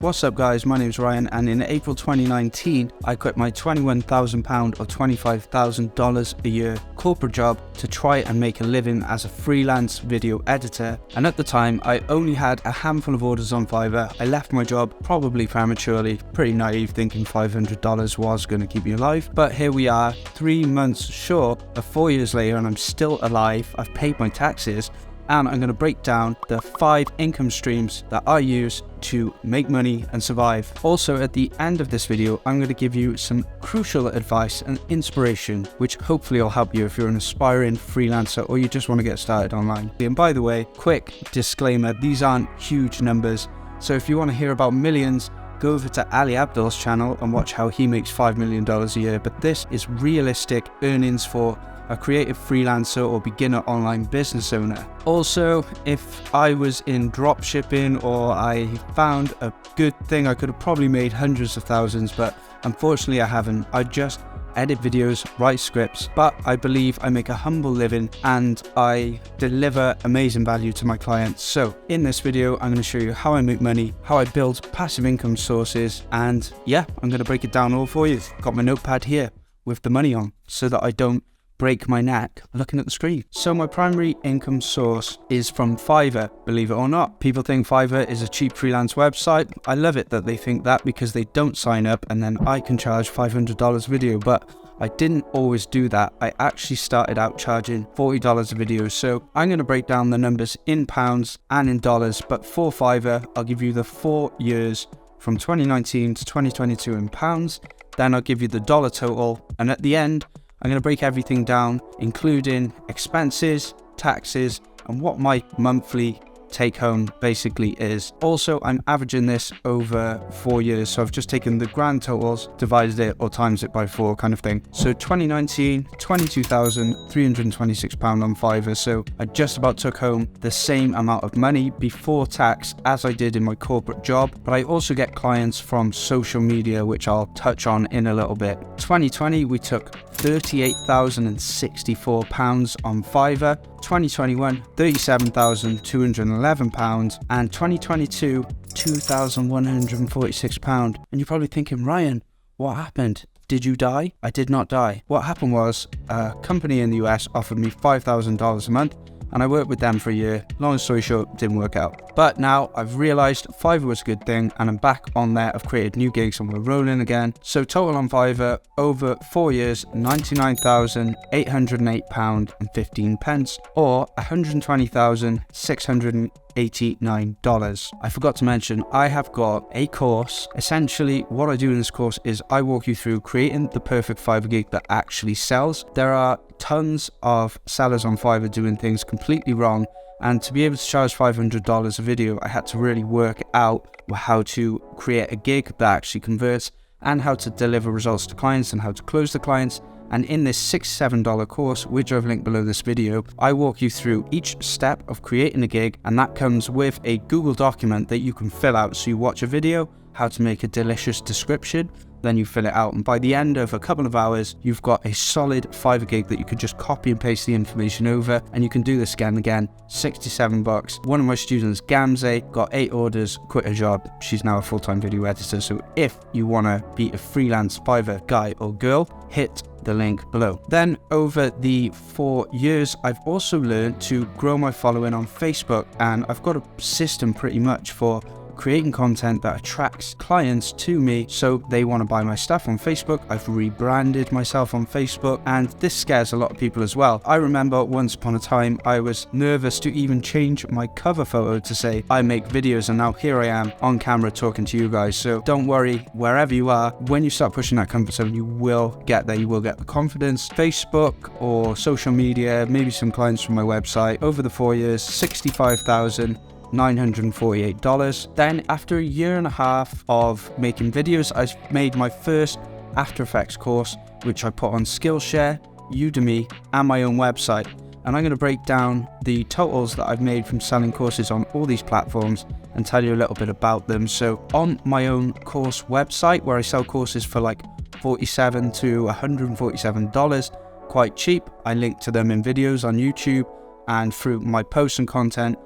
What's up guys, my name is Ryan, and in April 2019 I quit my £21,000 or $25,000 a year corporate job to try and make a living as a freelance video editor. And at the time I only had a handful of orders on Fiverr. I left my job probably prematurely, pretty naive, thinking $500 was going to keep me alive. But here we are, 3 months short of 4 years later, and I'm still alive. I've paid my taxes, and I'm going to break down the 5 income streams that I use to make money and survive. Also, at the end of this video, I'm going to give you some crucial advice and inspiration, which hopefully will help you if you're an aspiring freelancer or you just want to get started online. And by the way, quick disclaimer, these aren't huge numbers. So if you want to hear about millions, go over to Ali Abdul's channel and watch how he makes $5 million a year. But this is realistic earnings for a creative freelancer or beginner online business owner. Also, if I was in drop shipping or I found a good thing, I could have probably made hundreds of thousands, but unfortunately I haven't. I just edit videos, write scripts, but I believe I make a humble living and I deliver amazing value to my clients. So in this video, I'm going to show you how I make money, how I build passive income sources, and yeah, I'm going to break it down all for you. Got my notepad here with the money on so that I don't break my neck looking at the screen. So my primary income source is from Fiverr, believe it or not. People think Fiverr is a cheap freelance website. I love it that they think that, because they don't sign up and then I can charge $500 a video, but I didn't always do that. I actually started out charging $40 a video. So I'm going to break down the numbers in pounds and in dollars, but for Fiverr, I'll give you the 4 years from 2019 to 2022 in pounds. Then I'll give you the dollar total, and at the end, I'm going to break everything down, including expenses, taxes, and what my monthly take home basically is. Also, I'm averaging this over 4 years, so I've just taken the grand totals, divided it or times it by 4 kind of thing. So 2019, £22,326 on Fiverr, so I just about took home the same amount of money before tax as I did in my corporate job. But I also get clients from social media, which I'll touch on in a little bit. 2020 we took £38,064 on Fiverr, 2021 £37,211, and 2022 £2,146. And you're probably thinking, Ryan, what happened? Did you die? I did not die. What happened was a company in the US offered me $5,000 a month, and I worked with them for a year. Long story short, didn't work out. But now I've realized Fiverr was a good thing and I'm back on there. I've created new gigs and we're rolling again. So total on Fiverr over 4 years, £99,808.15 or $120,689. I forgot to mention, I have got a course. Essentially, what I do in this course is I walk you through creating the perfect Fiverr gig that actually sells. There are tons of sellers on Fiverr doing things completely wrong, and to be able to charge $500 a video, I had to really work out how to create a gig that actually converts and how to deliver results to clients and how to close the clients. And in this $67 course, which I've linked below this video, I walk you through each step of creating a gig, and that comes with a Google document that you can fill out. So you watch a video, how to make a delicious description, then you fill it out, and by the end of a couple of hours, you've got a solid Fiverr gig that you could just copy and paste the information over, and you can do this again and again. $67. One of my students, Gamze, got 8 orders, quit her job. She's now a full-time video editor. So if you want to be a freelance Fiverr guy or girl, hit the link below. Then over the 4 years, I've also learned to grow my following on Facebook, and I've got a system pretty much for creating content that attracts clients to me so they want to buy my stuff on Facebook. I've rebranded myself on Facebook, and this scares a lot of people as well. I remember once upon a time I was nervous to even change my cover photo to say I make videos, and now here I am on camera talking to you guys. So don't worry, wherever you are, when you start pushing that comfort zone, you will get there. You will get the confidence. Facebook or social media, maybe some clients from my website. Over the 4 years, $65,948. Then after a year and a half of making videos, I made my first After Effects course, which I put on Skillshare, Udemy, and my own website. And I'm going to break down the totals that I've made from selling courses on all these platforms and tell you a little bit about them. So on my own course website, where I sell courses for like $47 to $147, quite cheap, I link to them in videos on YouTube and through my posts and content.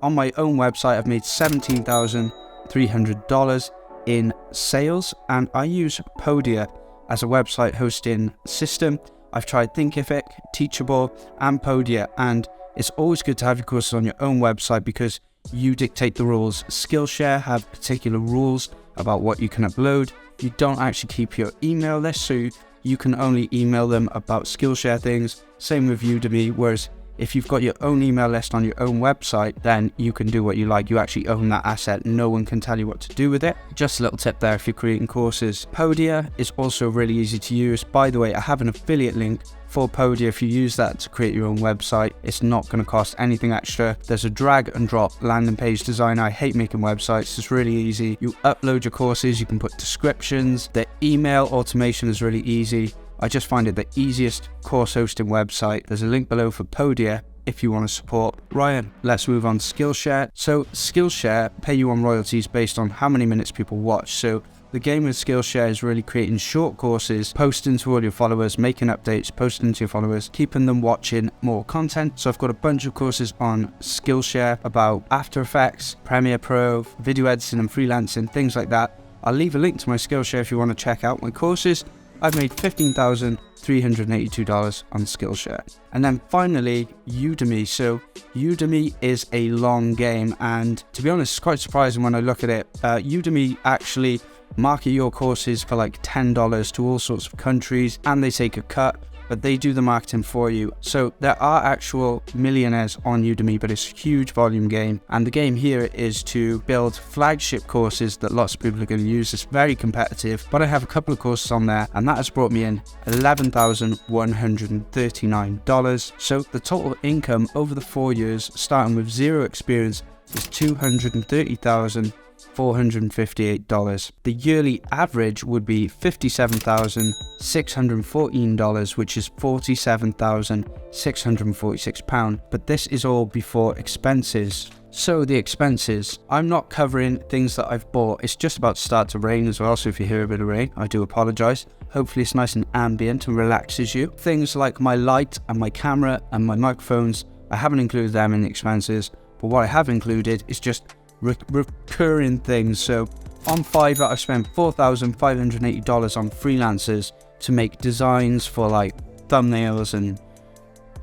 On my own website, I've made $17,300 in sales, and I use Podia as a website hosting system. I've tried Thinkific, Teachable, and Podia, and it's always good to have your courses on your own website because you dictate the rules. Skillshare have particular rules about what you can upload. You don't actually keep your email list, so you can only email them about Skillshare things. Same with Udemy, whereas if you've got your own email list on your own website, then you can do what you like. You actually own that asset. No one can tell you what to do with it. Just a little tip there if you're creating courses. Podia is also really easy to use. By the way, I have an affiliate link for Podia. If you use that to create your own website, it's not going to cost anything extra. There's a drag and drop landing page design. I hate making websites. It's really easy. You upload your courses, you can put descriptions. The email automation is really easy. I just find it the easiest course hosting website. There's a link below for Podia if you want to support. Ryan, let's move on to Skillshare. So Skillshare pay you on royalties based on how many minutes people watch. So the game with Skillshare is really creating short courses, posting to all your followers, making updates, posting to your followers, keeping them watching more content. So I've got a bunch of courses on Skillshare about After Effects, Premiere Pro, video editing and freelancing, things like that. I'll leave a link to my Skillshare if you want to check out my courses. I've made $15,382 on Skillshare. And then finally, Udemy. So Udemy is a long game, and to be honest, it's quite surprising when I look at it. Udemy actually market your courses for like $10 to all sorts of countries, and they take a cut, but they do the marketing for you. So there are actual millionaires on Udemy, but it's a huge volume game. And the game here is to build flagship courses that lots of people are going to use. It's very competitive, but I have a couple of courses on there, and that has brought me in $11,139. So the total income over the 4 years, starting with zero experience, is $230,458. The yearly average would be $57,614, which is £47,646. But this is all before expenses. So the expenses, I'm not covering things that I've bought. It's just about to start to rain as well, so if you hear a bit of rain, I do apologize. Hopefully it's nice and ambient and relaxes you. Things like my light and my camera and my microphones, I haven't included them in the expenses, but what I have included is just recurring things. So on Fiverr, I've spent $4,580 on freelancers to make designs for like thumbnails, and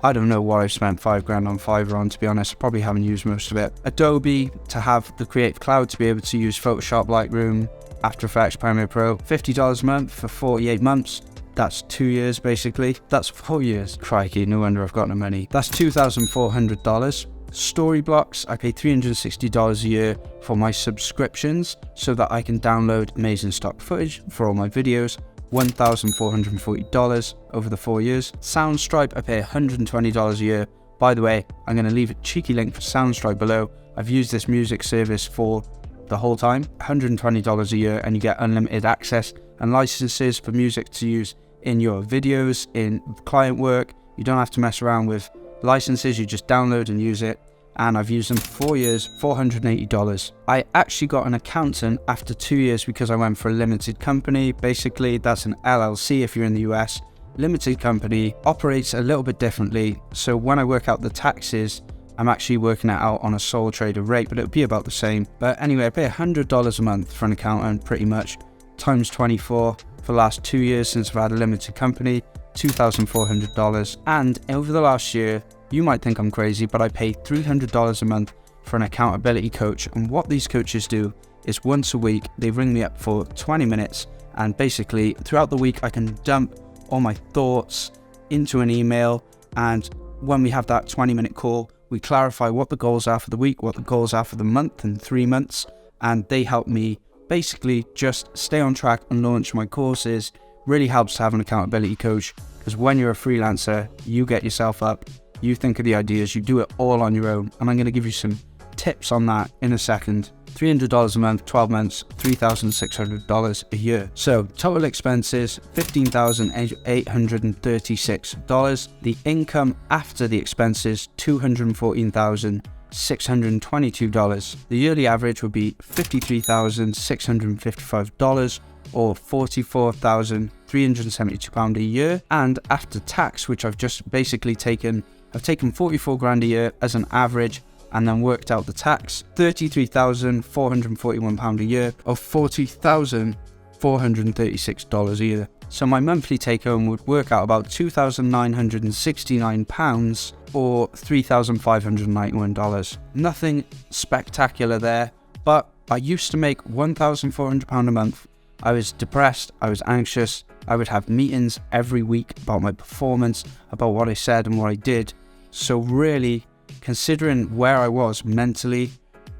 I don't know what I've spent $5,000 on Fiverr on, to be honest. I probably haven't used most of it. Adobe to have the Creative Cloud to be able to use Photoshop, Lightroom, After Effects, Premiere Pro. $50 a month for 48 months. That's 2 years basically. That's 4 years. Crikey, no wonder I've got no money. That's $2,400. Storyblocks, I pay $360 a year for my subscriptions so that I can download amazing stock footage for all my videos. $1,440 over the 4 years. Soundstripe, I pay $120 a year. By the way, I'm going to leave a cheeky link for Soundstripe below. I've used this music service for the whole time. $120 a year, and you get unlimited access and licenses for music to use in your videos, in client work. You don't have to mess around with licenses, you just download and use it. And I've used them for 4 years, $480. I actually got an accountant after 2 years because I went for a limited company. Basically, that's an LLC if you're in the US. Limited company operates a little bit differently. So when I work out the taxes, I'm actually working it out on a sole trader rate, but it would be about the same. But anyway, I pay $100 a month for an accountant, pretty much, times 24 for the last 2 years since I've had a limited company. $2,400. And over the last year, you might think I'm crazy, but I pay $300 a month for an accountability coach. And what these coaches do is once a week, they ring me up for 20 minutes. And basically throughout the week, I can dump all my thoughts into an email. And when we have that 20-minute call, we clarify what the goals are for the week, what the goals are for the month and 3 months. And they help me basically just stay on track and launch my courses. Really helps to have an accountability coach, because when you're a freelancer, you get yourself up, you think of the ideas, you do it all on your own. And I'm going to give you some tips on that in a second. $300 a month, 12 months, $3,600 a year. So total expenses, $15,836. The income after the expenses, $214,622. The yearly average would be $53,655 or £44,372 a year. And after tax, which I've just basically taken, I've taken 44 grand a year as an average. and then worked out the tax, £33,441 a year, or $40,436 a year. So my monthly take home would work out about £2,969 or $3,591. Nothing spectacular there, but I used to make £1,400 a month. I was depressed, I was anxious, I would have meetings every week about my performance, about what I said and what I did. So really, considering where I was mentally,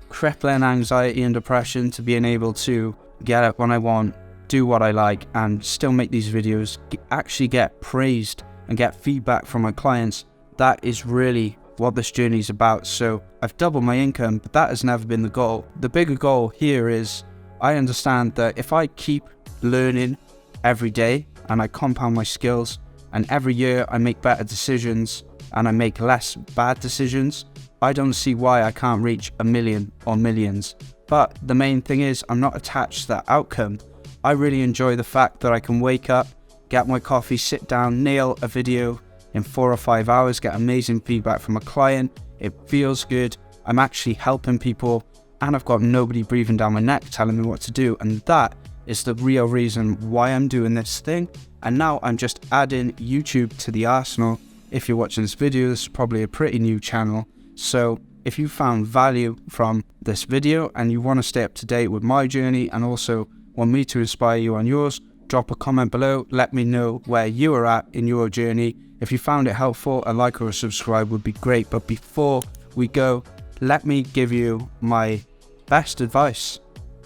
crippling anxiety and depression, to being able to get up when I want, do what I like, and still make these videos, actually get praised and get feedback from my clients, that is really what this journey is about. So I've doubled my income, but that has never been the goal. The bigger goal here is I understand that if I keep learning every day and I compound my skills, and every year I make better decisions and I make less bad decisions, I don't see why I can't reach 1 million or millions. But the main thing is I'm not attached to that outcome. I really enjoy the fact that I can wake up, get my coffee, sit down, nail a video in 4 or 5 hours, get amazing feedback from a client. It feels good. I'm actually helping people, and I've got nobody breathing down my neck telling me what to do. And that is the real reason why I'm doing this thing. And now I'm just adding YouTube to the arsenal. If you're watching this video, this is probably a pretty new channel. So if you found value from this video and you want to stay up to date with my journey and also want me to inspire you on yours, drop a comment below. Let me know where you are at in your journey. If you found it helpful, a like or a subscribe would be great. But before we go, let me give you my best advice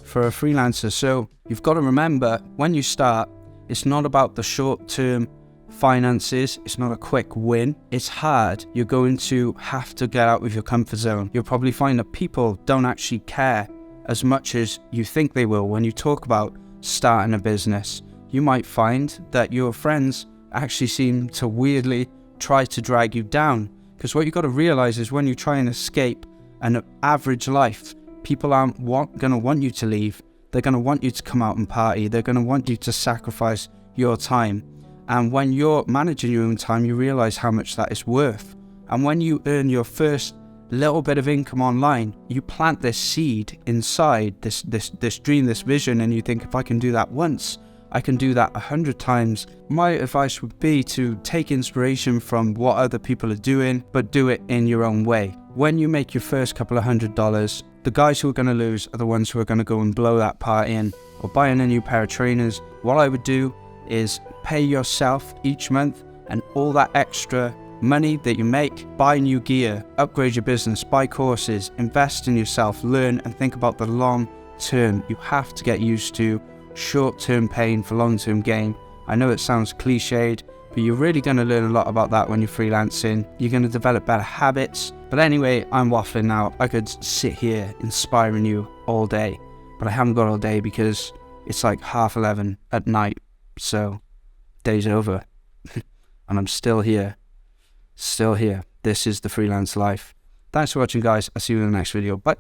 for a freelancer. So you've got to remember, when you start, it's not about the short-term finances. It's not a quick win. It's hard. You're going to have to get out of your comfort zone. You'll probably find that people don't actually care as much as you think they will when you talk about starting a business. You might find that your friends actually seem to weirdly try to drag you down, because what you've got to realize is when you try and escape an average life, people aren't going to want you to leave. They're going to want you to come out and party. They're going to want you to sacrifice your time. And when you're managing your own time, you realize how much that is worth. And when you earn your first little bit of income online, you plant this seed inside this dream, this vision, and you think, if I can do that once, I can do that 100 times. My advice would be to take inspiration from what other people are doing, but do it in your own way. When you make your first couple of $100, the guys who are going to lose are the ones who are going to go and blow that part in, or buying a new pair of trainers. What I would do is pay yourself each month, and all that extra money that you make, buy new gear, upgrade your business, buy courses, invest in yourself, learn, and think about the long term. You have to get used to short-term pain for long-term gain. I know it sounds cliched, but you're really going to learn a lot about that when you're freelancing. You're going to develop better habits. But anyway, I'm waffling now. I could sit here inspiring you all day, but I haven't got all day because it's like 11:30 at night. So day's over and I'm still here. Still here. This is the freelance life. Thanks for watching, guys. I'll see you in the next video. Bye.